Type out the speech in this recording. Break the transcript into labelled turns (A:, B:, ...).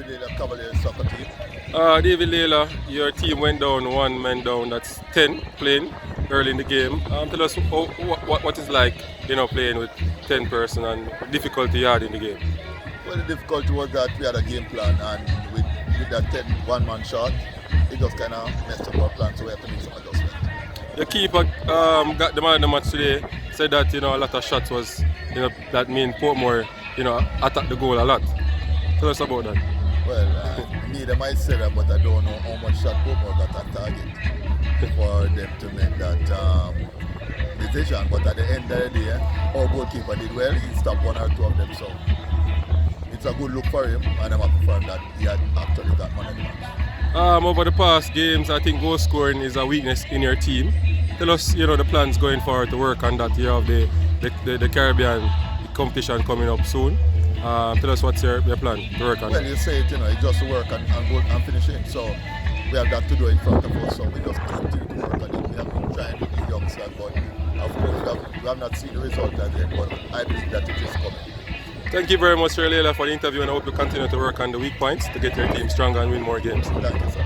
A: David Laylor Cavaliers soccer team?
B: David Laylor, your team went down 1 man down. That's 10 playing early in the game. Tell us what it's like, playing with 10 person and difficulty you had in the game.
A: Well, the difficulty was that we had a game plan, and with that 10 one-man shot, it just kind of messed up our plan, so we have to make some adjustments.
B: The keeper got the man of the match today. Said that a lot of shots was that mean Portmore attacked the goal a lot. Tell us about that.
A: Well, neither might say that, but I don't know how much shot Portmore got on target for them to make that decision. But at the end of the day, our goalkeeper did well. He stopped one or two of them, so it's a good look for him, and I'm happy for him that he had actually got man of the match.
B: Over the past games, I think goal scoring is a weakness in your team. Tell us, the plans going forward to work on that. You have the Caribbean competition coming up soon. Tell us what's your plan to work on.
A: Well, you say it, it's just to work and go and finishing. So we have that to do in front of us. So we just continue to work on it. We have been trying with the youngsters, but of course we have not seen the result as yet. But I believe that it is coming.
B: Thank you very much, Laylor, for the interview, and I hope you continue to work on the weak points to get your team stronger and win more games.
A: Thank you, sir.